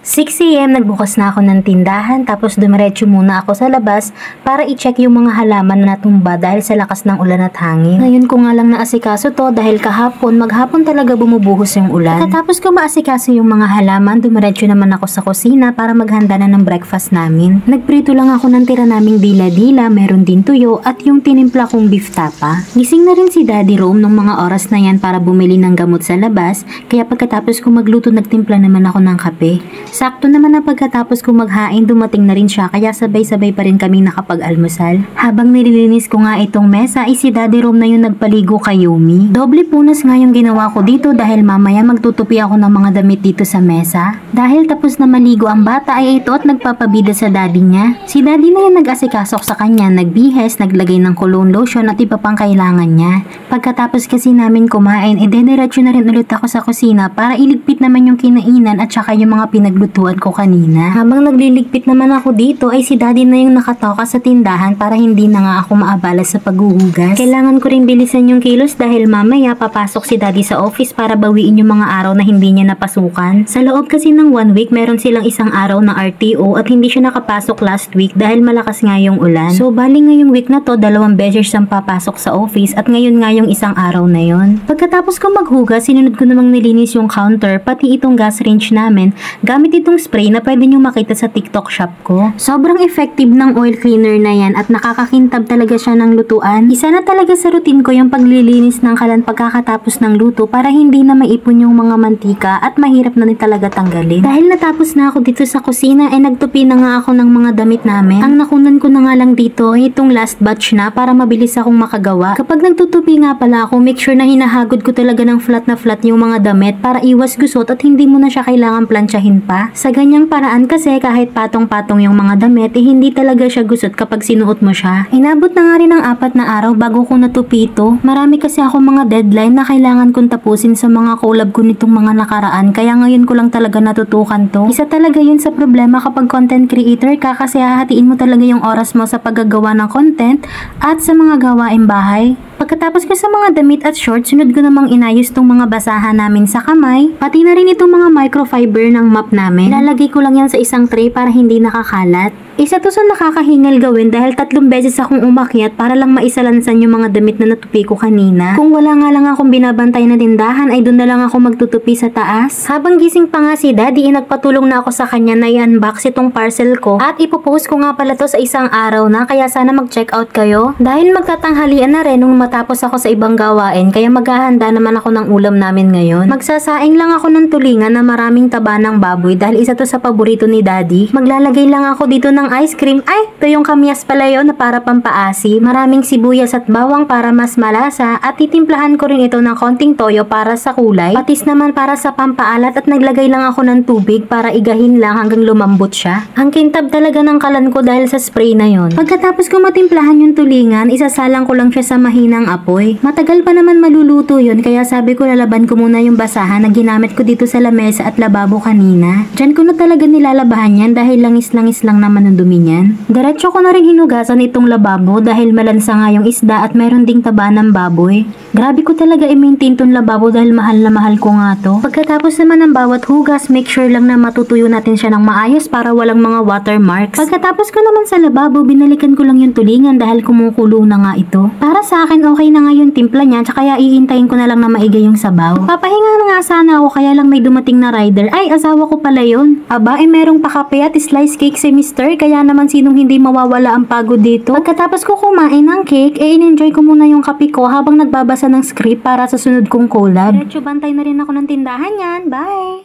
6 AM nagbukas na ako ng tindahan tapos dumiretso muna ako sa labas para i-check yung mga halaman na natumba dahil sa lakas ng ulan at hangin. Ngayon ko nga lang naasikaso to dahil kahapon maghapon talaga bumubuhos yung ulan. Pagkatapos ko maasikaso yung mga halaman, dumiretso naman ako sa kusina para maghanda na ng breakfast namin. Nagprito lang ako ng tira naming dila-dila, meron din tuyo at yung tinimpla kong beef tapa. Gising na rin si Daddy Rome nung mga oras na yan para bumili ng gamot sa labas, kaya pagkatapos ko magluto nagtimpla naman ako ng kape. Sakto naman na pagkatapos ko maghain, dumating na rin siya kaya sabay-sabay pa rin kami nakapag-almusal. Habang nililinis ko nga itong mesa, ay si Daddy Rome na yung nagpaligo kay Yumi. Doble punas nga yung ginawa ko dito dahil mamaya magtutupi ako ng mga damit dito sa mesa. Dahil tapos na maligo ang bata ay ito at nagpapabida sa daddy niya. Si daddy na yung nag-asikasok sa kanya, nagbihes, naglagay ng cologne lotion at iba pang kailangan niya. Pagkatapos kasi namin kumain, idediretso na rin ulit ako sa kusina para iligpit naman yung kinainan at saka yung mga pinaglutuan ko kanina. Habang nagliligpit naman ako dito ay si daddy na yung nakatoka sa tindahan para hindi na nga ako maabala sa paghuhugas. Kailangan ko rin bilisan yung kilos dahil mamaya papasok si daddy sa office para bawiin yung mga araw na hindi niya napasukan. Sa loob kasi ng 1 week meron silang isang araw na RTO at hindi siya nakapasok last week dahil malakas nga yung ulan. So bali ngayong week na to 2 beses siyang papasok sa office at ngayon nga yung isang araw na yon. Pagkatapos ko maghugas, sinunod ko namang nilinis yung counter pati itong gas range namin gamit itong spray na pwede nyo makita sa TikTok shop ko. Sobrang effective ng oil cleaner na yan at nakakakintab talaga siya ng lutuan. Isa na talaga sa routine ko yung paglilinis ng kalan pagkakatapos ng luto para hindi na maipon yung mga mantika at mahirap na rin talaga tanggalin. Dahil natapos na ako dito sa kusina ay nagtupi na nga ako ng mga damit namin. Ang nakunan ko na nga lang dito ay itong last batch na para mabilis akong makagawa. Kapag nagtutupi nga pala ako, make sure na hinahagod ko talaga ng flat na flat yung mga damit para iwas gusot at hindi mo na siya kailangan planchahin pa. Sa ganyang paraan kasi kahit patong-patong yung mga damit hindi talaga siya gusot kapag sinuot mo siya. Inabot na nga rin ng 4 na araw bago ko natupi ito. Marami kasi ako mga deadline na kailangan kong tapusin sa mga collab ko nitong mga nakaraan kaya ngayon ko lang talaga natutukan to. Isa talaga yun sa problema kapag content creator ka kasi hahatiin mo talaga yung oras mo sa paggagawa ng content at sa mga gawaing bahay. Pagkatapos ko sa mga damit at shorts, sunod ko namang inayos tong mga basahan namin sa kamay, pati na rin itong mga microfiber ng map namin. Ilalagay ko lang yan sa isang tray para hindi nakakalat. Isa to sa nakakahingal gawin dahil 3 beses akong umakyat para lang maisalansan yung mga damit na natupi ko kanina. Kung wala nga lang akong binabantay na tindahan ay doon na lang ako magtutupi sa taas. Habang gising pa nga si daddy, nagpatulong na ako sa kanya na i-unbox itong parcel ko at ipopost ko nga pala to sa isang araw na kaya sana mag-check out kayo. Dahil magtatanghalian na rin nung matapos ako sa ibang gawain kaya maghahanda naman ako ng ulam namin ngayon. Magsasaing lang ako ng tulingan na maraming taba ng baboy dahil isa to sa paborito ni daddy. Maglalagay lang ako dito ng ice cream. Ay, ito yung kamyas pala yun na para pampaasi. Maraming sibuyas at bawang para mas malasa at titimplahan ko rin ito ng konting toyo para sa kulay. Patis naman para sa pampaalat at naglagay lang ako ng tubig para igahin lang hanggang lumambot siya. Ang kintab talaga ng kalan ko dahil sa spray na yon. Pagkatapos ko matimplahan yung tulingan, isasalang ko lang siya sa mahinang apoy. Matagal pa naman maluluto yun kaya sabi ko lalaban ko muna yung basahan na ginamit ko dito sa lamesa at lababo kanina. Diyan ko na talaga nilalabahan yan dahil langis-langis lang naman ang dumi niyan. Diretso ko na rin hinugasan itong lababo dahil malansa nga yung isda at meron ding taba ng baboy. Grabe ko talaga i-maintain tong lababo dahil mahal na mahal ko nga to. Pagkatapos naman ng bawat hugas, make sure lang na matutuyo natin siya ng maayos para walang mga watermarks. Pagkatapos ko naman sa lababo, binalikan ko lang yung tulingan dahil kumukulo na nga ito. Para sa akin, okay na nga yung timpla niya kaya iintayin ko na lang na maiga yung sabaw. Papahinga na nga sana ako kaya lang may dumating na rider. Ay, asawa ko pala yun. Aba, merong pakape at slice cake si Mr. Kaya naman sinong hindi mawawala ang pagod dito. Pagkatapos ko kumain ng cake, in-enjoy ko muna yung kape ko habang nagbabasa ng script para sa sunod kong collab. Diretso bantay na rin ako ng tindahan yan. Bye!